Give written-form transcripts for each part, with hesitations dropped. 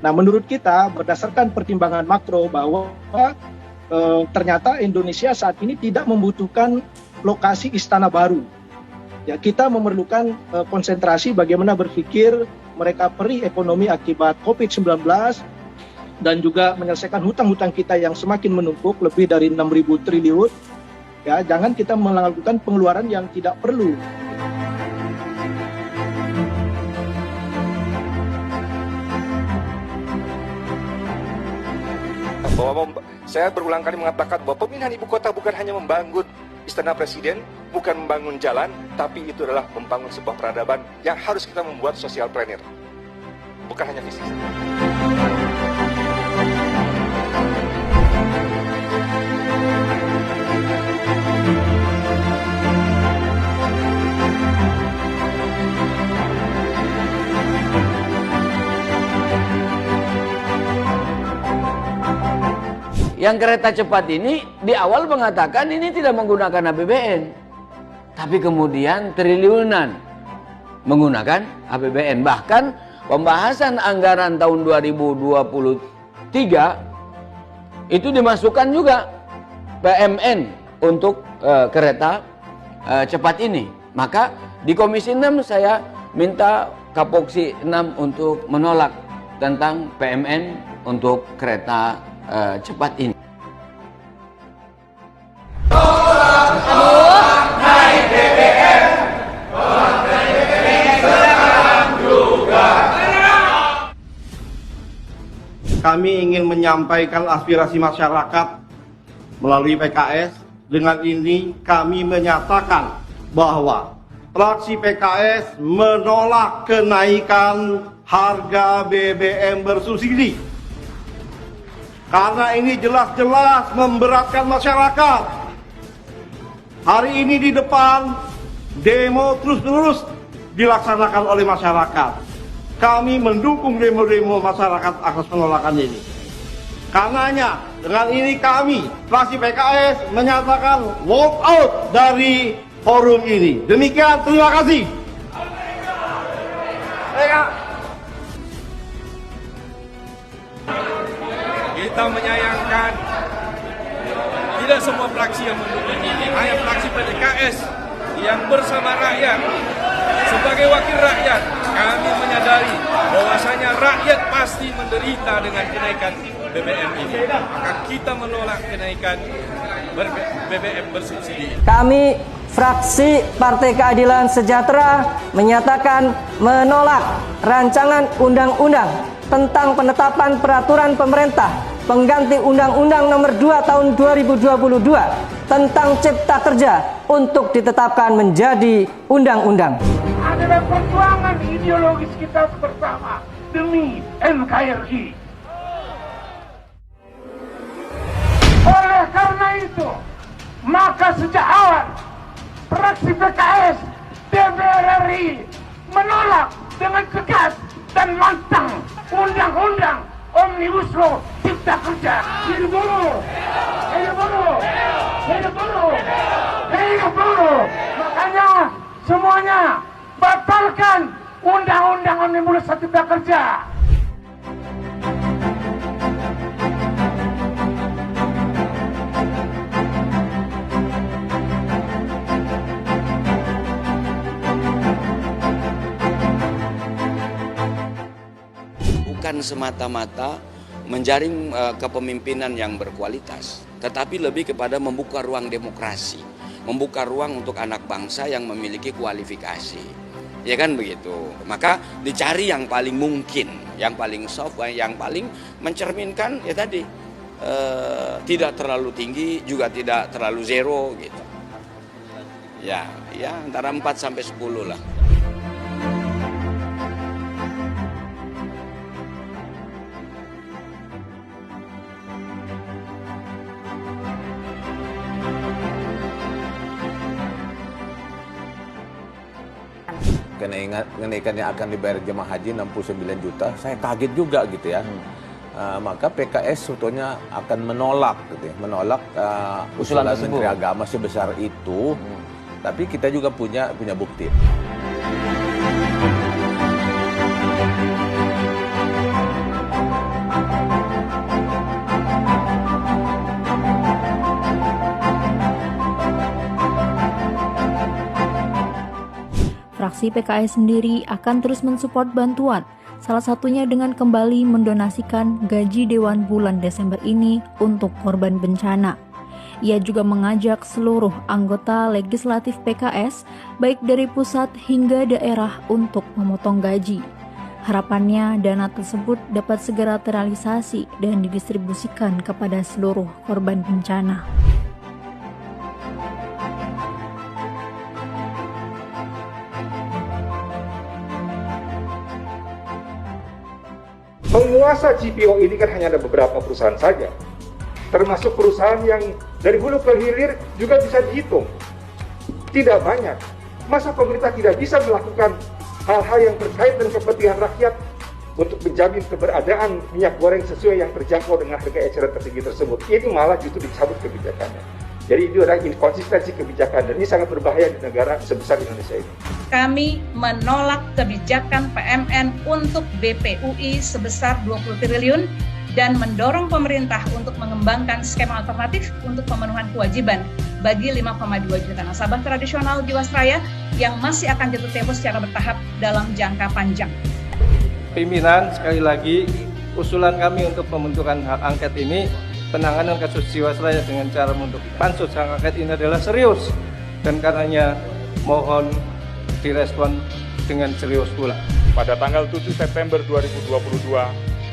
Nah, menurut kita berdasarkan pertimbangan makro bahwa ternyata Indonesia saat ini tidak membutuhkan lokasi istana baru. Ya, kita memerlukan konsentrasi bagaimana berpikir merecovery ekonomi akibat COVID-19 dan juga menyelesaikan hutang-hutang kita yang semakin menumpuk lebih dari 6.000 triliun. Ya, jangan kita melakukan pengeluaran yang tidak perlu. Bahwa saya berulang kali mengatakan bahwa pemindahan ibu kota bukan hanya membangun istana presiden, bukan membangun jalan, tapi itu adalah membangun sebuah peradaban yang harus kita membuat social planner. Bukan hanya visi. Yang kereta cepat ini di awal mengatakan ini tidak menggunakan APBN, tapi kemudian triliunan menggunakan APBN. Bahkan pembahasan anggaran tahun 2023 itu dimasukkan juga PMN untuk kereta cepat ini. Maka di Komisi 6 saya minta Kapoksi 6 untuk menolak tentang PMN untuk kereta cepat ini. Kami ingin menyampaikan aspirasi masyarakat melalui PKS. Dengan ini kami menyatakan bahwa fraksi PKS menolak kenaikan harga BBM bersubsidi. Karena ini jelas-jelas memberatkan masyarakat. Hari ini di depan demo terus-menerus dilaksanakan oleh masyarakat. Kami mendukung demo-demo masyarakat atas penolakan ini. Karenanya dengan ini kami, fraksi PKS menyatakan walk out dari forum ini. Demikian, terima kasih. Kita menyayangkan tidak semua fraksi yang mendukung ini, hanya fraksi PKS yang bersama rakyat. Sebagai wakil rakyat, kami menyadari bahwasanya rakyat pasti menderita dengan kenaikan BBM ini. Maka kita menolak kenaikan BBM bersubsidi. Kami fraksi Partai Keadilan Sejahtera menyatakan menolak rancangan undang-undang tentang penetapan peraturan pemerintah pengganti Undang-Undang Nomor 2 Tahun 2022 tentang Cipta Kerja untuk ditetapkan menjadi undang-undang. Adalah perjuangan ideologis kita bersama demi NKRI. Oleh karena itu, maka sejak awal fraksi PKS DPR RI menolak dengan tegas dan lantang undang-undang Omnibus Law Cipta Kerja. Hidup buruh, hidup buruh, hidup buruh, hidup buruh. Makanya semuanya batalkan undang-undang Omnibus Law Cipta Kerja. Bukan semata-mata menjaring kepemimpinan yang berkualitas, tetapi lebih kepada membuka ruang demokrasi, membuka ruang untuk anak bangsa yang memiliki kualifikasi, ya kan begitu. Maka dicari yang paling mungkin, yang paling soft, yang paling mencerminkan ya tadi, tidak terlalu tinggi juga tidak terlalu zero gitu. Ya antara 4 sampai 10 lah. Kenaikan yang akan dibayar jemaah haji 69 juta, saya kaget juga gitu ya. Maka PKS sebetulnya akan menolak gitu ya, menolak usulan Menteri Agama sebesar itu. Tapi kita juga punya bukti. fraksi PKS sendiri akan terus mensupport bantuan, salah satunya dengan kembali mendonasikan gaji Dewan bulan Desember ini untuk korban bencana. Ia juga mengajak seluruh anggota legislatif PKS, baik dari pusat hingga daerah, untuk memotong gaji. Harapannya dana tersebut dapat segera terrealisasi dan didistribusikan kepada seluruh korban bencana. Penguasa GPO ini kan hanya ada beberapa perusahaan saja, termasuk perusahaan yang dari hulu ke hilir juga bisa dihitung. Tidak banyak. Masa pemerintah tidak bisa melakukan hal-hal yang terkait dengan kepentingan rakyat untuk menjamin keberadaan minyak goreng sesuai yang terjangkau dengan harga eceran tertinggi tersebut? Ini malah justru dicabut kebijakannya. Jadi itu adalah inkonsistensi kebijakan, dan ini sangat berbahaya di negara sebesar Indonesia ini. Kami menolak kebijakan PMN untuk BPUI sebesar 20 triliun dan mendorong pemerintah untuk mengembangkan skema alternatif untuk pemenuhan kewajiban bagi 5,2 juta nasabah tradisional Jiwasraya yang masih akan jatuh tempo secara bertahap dalam jangka panjang. Pimpinan, sekali lagi, usulan kami untuk pembentukan hak angket ini, penanganan kasus Jiwasraya dengan cara membentuk pansus hak angket ini adalah serius, dan karenanya mohon direspon dengan serius pula. Pada tanggal 7 September 2022,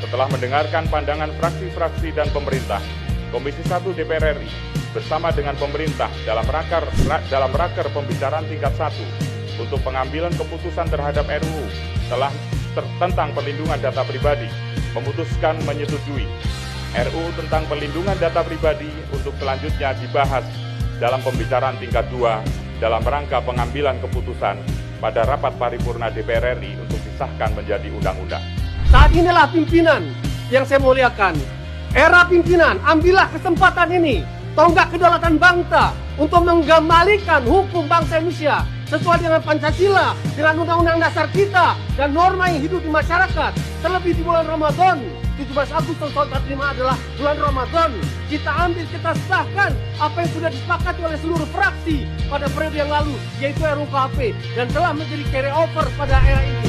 setelah mendengarkan pandangan fraksi-fraksi dan pemerintah, Komisi 1 DPR RI bersama dengan pemerintah dalam raker pembicaraan tingkat 1 untuk pengambilan keputusan terhadap RUU tentang perlindungan data pribadi, memutuskan menyetujui RUU tentang perlindungan data pribadi untuk selanjutnya dibahas dalam pembicaraan tingkat 2 dalam rangka pengambilan keputusan pada rapat paripurna DPR RI untuk disahkan menjadi undang-undang. Saat inilah pimpinan yang saya muliakan. Era pimpinan, ambillah kesempatan ini, tonggak kedaulatan bangsa untuk mengembalikan hukum bangsa Indonesia sesuai dengan Pancasila, dengan Undang-Undang Dasar kita, dan norma yang hidup di masyarakat. Terlebih di bulan Ramadan, 17 Agustus tahun 45 adalah bulan Ramadan. Kita ambil, kita sahkan apa yang sudah disepakati oleh seluruh fraksi pada periode yang lalu, yaitu RUU KHP, dan telah menjadi carry over pada era ini.